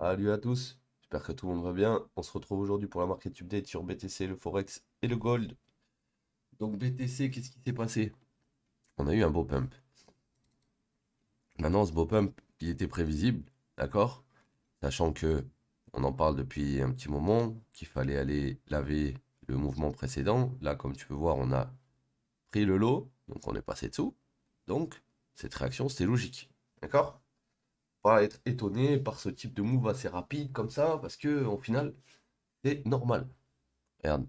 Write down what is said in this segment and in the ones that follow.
Salut à tous, j'espère que tout le monde va bien. On se retrouve aujourd'hui pour la market update sur BTC, le Forex et le Gold. Donc BTC, qu'est-ce qui s'est passé? On a eu un beau pump. Maintenant, ce beau pump, il était prévisible, d'accord? Sachant que on en parle depuis un petit moment, qu'il fallait aller laver le mouvement précédent. Là, comme tu peux voir, on a pris le lot, donc on est passé dessous. Donc, cette réaction, c'était logique, d'accord? Pas être étonné par ce type de move assez rapide comme ça, parce que au final, c'est normal. Regarde.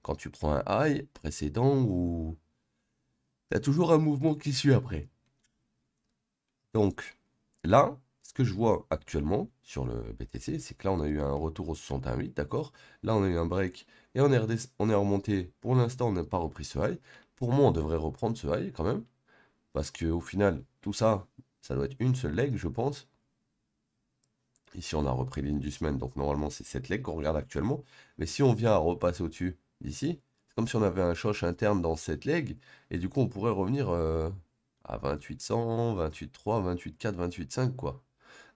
Quand tu prends un high précédent ou t'as toujours un mouvement qui suit après. Donc là, ce que je vois actuellement sur le BTC, c'est que là on a eu un retour au 61,8, d'accord? Là on a eu un break et on est remonté. Pour l'instant, on n'a pas repris ce high. Pour moi, on devrait reprendre ce high quand même. Parce qu'au final, tout ça, ça doit être une seule leg, je pense. Ici, on a repris l'Indus donc normalement, c'est cette leg qu'on regarde actuellement. Mais si on vient à repasser au-dessus d'ici, c'est comme si on avait un choc interne dans cette leg. Et du coup, on pourrait revenir à 2800, 28.3, 28.4, 28.5, quoi.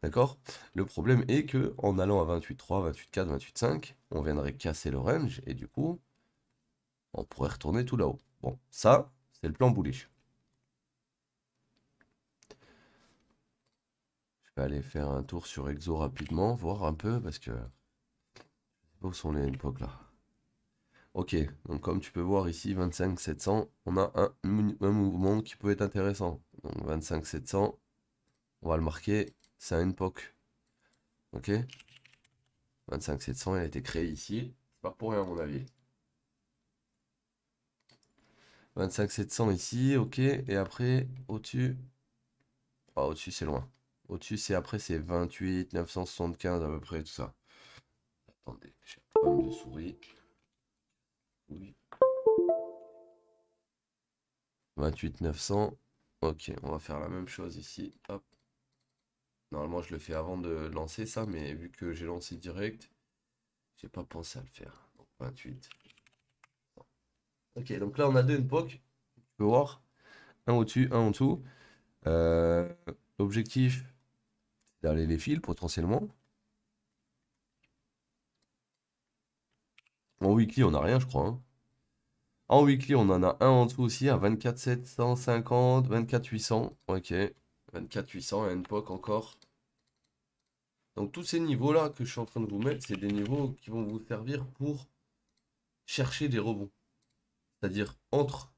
D'accord? Le problème est que en allant à 28.3, 28.4, 28.5, on viendrait casser le range. Et du coup, on pourrait retourner tout là-haut. Bon, ça, c'est le plan bullish. Je vais aller faire un tour sur Exo rapidement, voir un peu, parce que... Où sont les époques là? Ok, donc comme tu peux voir ici, 25 700, on a un mouvement qui peut être intéressant. Donc 25 700, on va le marquer, c'est un POC. Ok, 25 700, il a été créé ici. C'est pas pour rien à mon avis. 25 700 ici, ok, et après, au-dessus, ah, au-dessus c'est loin. Au-dessus, c'est après, c'est 28 975 à peu près, tout ça. Attendez, j'ai un problème de souris. Oui. 28 900, ok, on va faire la même chose ici. Hop. Normalement, je le fais avant de lancer ça, mais vu que j'ai lancé direct, j'ai pas pensé à le faire. Donc, 28. Ok, donc là, on a deux NPOC. Tu peux voir. Un au-dessus, un en dessous. Euh, L'objectif, c'est d'aller les fils potentiellement. En weekly, on n'a rien, je crois, hein. En weekly, on en a un en dessous aussi à 24 750, 24 800. Ok, 24 800, un NPOC encore. Donc tous ces niveaux-là que je suis en train de vous mettre, c'est des niveaux qui vont vous servir pour chercher des rebonds. C'est-à-dire entre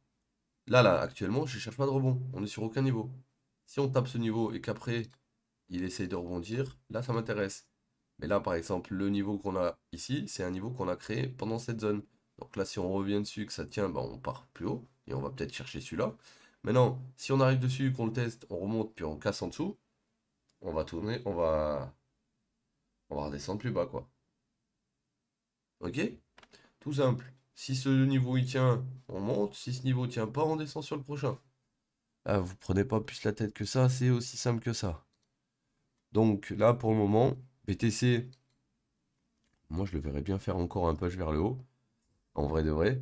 là, actuellement, je cherche pas de rebond. On est sur aucun niveau. Si on tape ce niveau et qu'après, il essaye de rebondir, là, ça m'intéresse. Mais là, par exemple, le niveau qu'on a ici, c'est un niveau qu'on a créé pendant cette zone. Donc là, si on revient dessus, que ça tient, bah, on part plus haut. Et on va peut-être chercher celui-là. Maintenant, si on arrive dessus, qu'on le teste, on remonte, puis on casse en dessous, on va tourner, on va redescendre plus bas, quoi. Ok? Tout simple. Si ce niveau il tient, on monte. Si ce niveau tient pas, on descend sur le prochain. Ah, vous prenez pas plus la tête que ça, c'est aussi simple que ça. Donc là, pour le moment, BTC, moi je le verrais bien faire encore un push vers le haut, en vrai de vrai.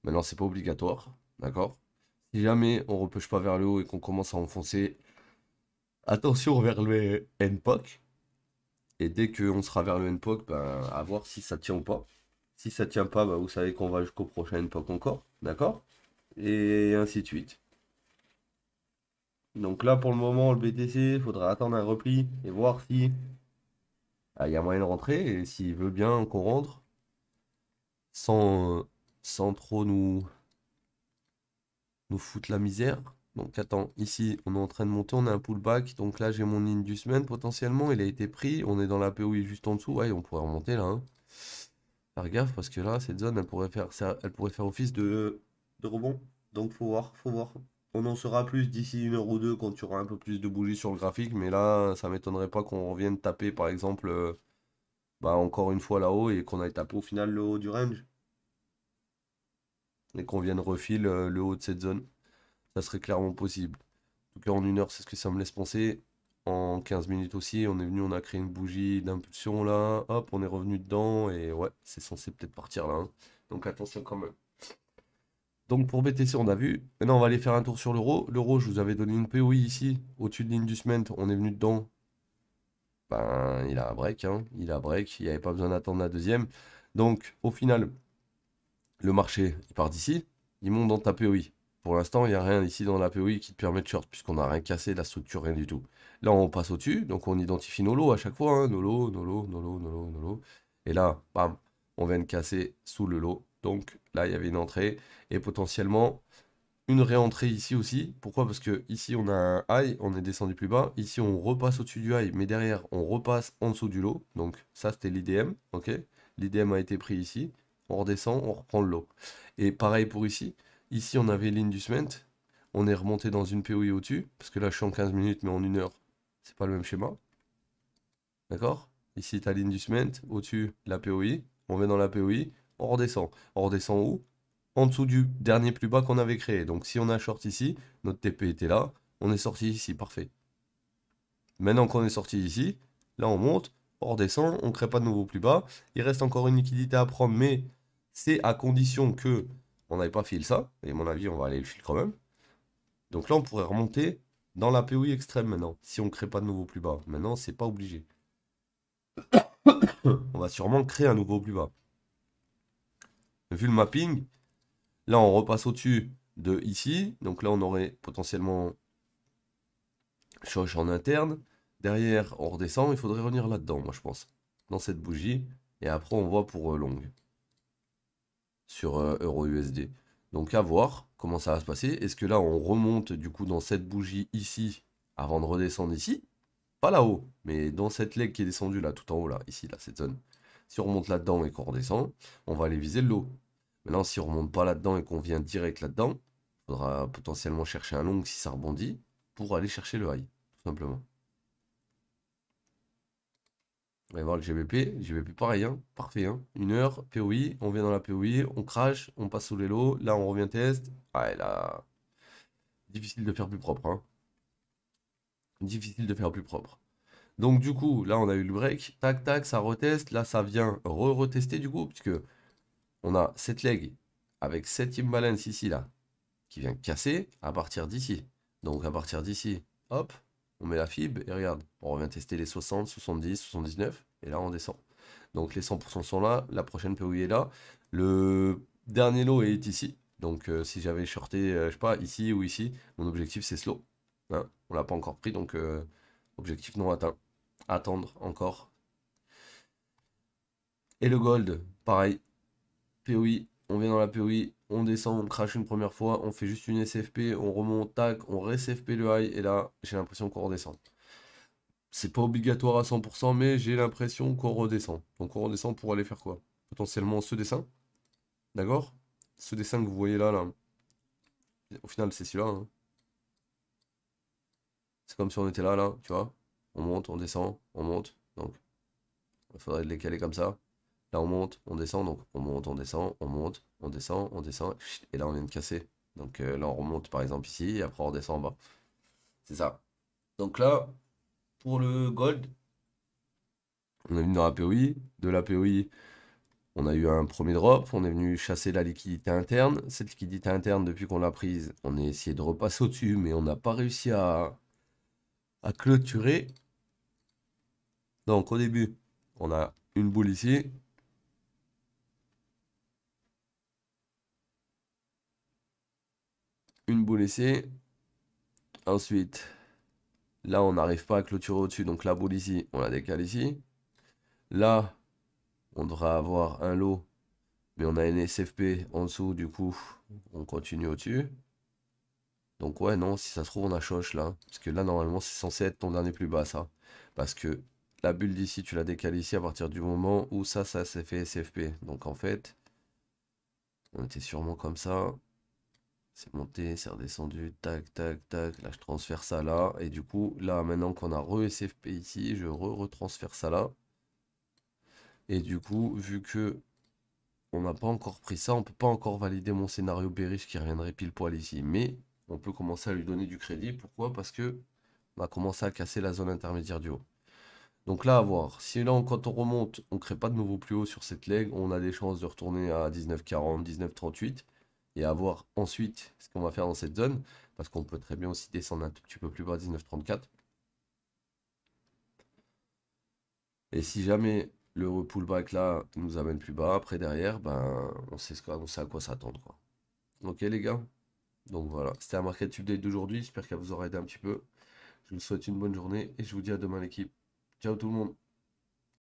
Maintenant, c'est pas obligatoire, d'accord? Si jamais on repush pas vers le haut et qu'on commence à enfoncer, attention vers le NPOC. Et dès qu'on sera vers le NPOC, ben, à voir si ça tient ou pas. Si ça tient pas, bah, vous savez qu'on va jusqu'au prochain NPOC encore, d'accord? Et ainsi de suite. Donc là, pour le moment, le BTC, il faudra attendre un repli et voir si il y a moyen de rentrer. Et s'il veut bien qu'on rentre, sans, sans trop nous foutre la misère. Donc attends, ici, on est en train de monter, on a un pullback. Donc là, j'ai mon Indusman potentiellement, il a été pris. On est dans la POI juste en dessous. Ouais, on pourrait remonter là, hein. Faire gaffe parce que là, cette zone, elle pourrait faire office de rebond. Donc faut voir, faut voir. On en saura plus d'ici une heure ou deux quand tu auras un peu plus de bougies sur le graphique. Mais là, ça m'étonnerait pas qu'on revienne taper par exemple, bah, encore une fois là-haut et qu'on aille taper au final le haut du range. Et qu'on vienne refile le haut de cette zone. Ça serait clairement possible. En tout cas, en une heure, c'est ce que ça me laisse penser. En 15 minutes aussi, on est venu, on a créé une bougie d'impulsion là. Hop, on est revenu dedans. Et ouais, c'est censé peut-être partir là, hein. Donc attention quand même. Donc pour BTC, on a vu. Maintenant, on va aller faire un tour sur l'euro. L'euro, je vous avais donné une POI ici, au-dessus de l'Indusment. On est venu dedans. ben, il a un break, hein. Il a un break, il n'y avait pas besoin d'attendre la deuxième. Donc, au final, le marché, il part d'ici, il monte dans ta POI. Pour l'instant, il n'y a rien ici dans la POI qui te permet de short, puisqu'on n'a rien cassé, la structure, rien du tout. Là, on passe au-dessus, donc on identifie nos lots à chaque fois, hein. Nos lots, nos lots, nos lots, nos lots, nos lots. Et là, bam, on vient de casser sous le lot. Donc là, il y avait une entrée, et potentiellement une réentrée ici aussi. Pourquoi? Parce que ici, on a un high, on est descendu plus bas. Ici, on repasse au-dessus du high, mais derrière, on repasse en dessous du lot. Donc ça, c'était l'IDM, ok? L'IDM a été pris ici. On redescend, on reprend le lot. Et pareil pour ici. Ici, on avait ligne du cement. On est remonté dans une POI au-dessus. Parce que là, je suis en 15 minutes, mais en 1 heure, c'est pas le même schéma. D'accord? Ici, ta ligne du cement. Au-dessus, la POI. On va dans la POI. On redescend. On redescend où? En dessous du dernier plus bas qu'on avait créé. Donc, si on a short ici, notre TP était là. On est sorti ici. Parfait. Maintenant qu'on est sorti ici, là, on monte. On redescend. On ne crée pas de nouveau plus bas. Il reste encore une liquidité à prendre, mais c'est à condition que on n'avait pas fil ça. Et à mon avis, on va aller le fil quand même. Donc là, on pourrait remonter dans la POI extrême maintenant, si on ne crée pas de nouveau plus bas. Maintenant, c'est pas obligé. On va sûrement créer un nouveau plus bas. Vu le mapping, là, on repasse au-dessus de ici. Donc là, on aurait potentiellement choche en interne. Derrière, on redescend. Il faudrait revenir là-dedans, moi, je pense. Dans cette bougie. Et après, on voit pour longue. Sur Euro USD. Donc à voir comment ça va se passer. Est-ce que là on remonte du coup dans cette bougie ici avant de redescendre ici? Pas là-haut, mais dans cette leg qui est descendue là, tout en haut là, ici là, cette zone. Si on remonte là-dedans et qu'on redescend, on va aller viser le lot. Maintenant, si on remonte pas là-dedans et qu'on vient direct là-dedans, il faudra potentiellement chercher un long si ça rebondit pour aller chercher le high, tout simplement. On va voir le GBP. GBP pareil, hein. Parfait. Hein. 1 heure, POI, on vient dans la POI, on crash, on passe sous les lots. Là, on revient test. Ouais, là, difficile de faire plus propre. Hein. Difficile de faire plus propre. Donc, du coup, là, on a eu le break. Tac, tac, ça reteste. Là, ça vient retester du coup, puisque on a cette leg avec cette imbalance ici, là, qui vient casser à partir d'ici. Donc, à partir d'ici, hop, on met la fib et regarde, on revient tester les 60, 70, 79 et là, on descend. Donc les 100% sont là, la prochaine POI est là. Le dernier lot est ici. Donc si j'avais shorté, je sais pas, ici ou ici, mon objectif c'est ce lot. Hein, on l'a pas encore pris, donc objectif non atteint. Attendre encore. Et le gold, pareil. POI, on vient dans la POI, on descend, on crash une première fois, on fait juste une SFP, on remonte, tac, on ré-SFP le high, et là, j'ai l'impression qu'on redescend. C'est pas obligatoire à 100%, mais j'ai l'impression qu'on redescend. Donc on redescend pour aller faire quoi? Potentiellement ce dessin. D'accord? Ce dessin que vous voyez là, au final, c'est celui-là. Hein. C'est comme si on était là, là, tu vois. On monte, on descend, on monte. Donc, il faudrait les caler comme ça. Là, on monte, on descend. Donc, on monte, on descend, on monte, on descend, on descend. Et là, on vient de casser. Donc, là, on remonte par exemple ici. Et après, on redescend en bas. C'est ça. Donc là, pour le gold, on est venu dans la POI. De la POI, on a eu un premier drop, on est venu chasser la liquidité interne. Cette liquidité interne, depuis qu'on l'a prise, on a essayé de repasser au-dessus, mais on n'a pas réussi à clôturer. Donc au début, on a une boule ici. Une boule ici. Ensuite, là, on n'arrive pas à clôturer au-dessus, donc la boule ici, on la décale ici. Là, on devrait avoir un lot, mais on a une SFP en dessous, du coup, on continue au-dessus. Donc ouais, non, si ça se trouve, on a choche là. Parce que là, normalement, c'est censé être ton dernier plus bas, ça. Parce que la bulle d'ici, tu la décales ici à partir du moment où ça s'est fait SFP. Donc en fait, on était sûrement comme ça. C'est monté, c'est redescendu, tac, tac, tac. Là, je transfère ça là. Et du coup, là, maintenant qu'on a re-SFP ici, je retransfère ça là. Et du coup, vu que on n'a pas encore pris ça, on peut pas encore valider mon scénario bearish qui reviendrait pile poil ici. Mais on peut commencer à lui donner du crédit. Pourquoi? Parce que on a commencé à casser la zone intermédiaire du haut. Donc là, à voir. Si là, quand on remonte, on ne crée pas de nouveau plus haut sur cette leg, on a des chances de retourner à 19,40, 19,38. Et à voir ensuite ce qu'on va faire dans cette zone. Parce qu'on peut très bien aussi descendre un tout petit peu plus bas, 19,34. Et si jamais le pullback là nous amène plus bas, après derrière, ben on sait à quoi s'attendre, quoi. Ok les gars? Donc voilà, c'était un market update d'aujourd'hui, j'espère qu'elle vous aura aidé un petit peu. Je vous souhaite une bonne journée et je vous dis à demain l'équipe. Ciao tout le monde!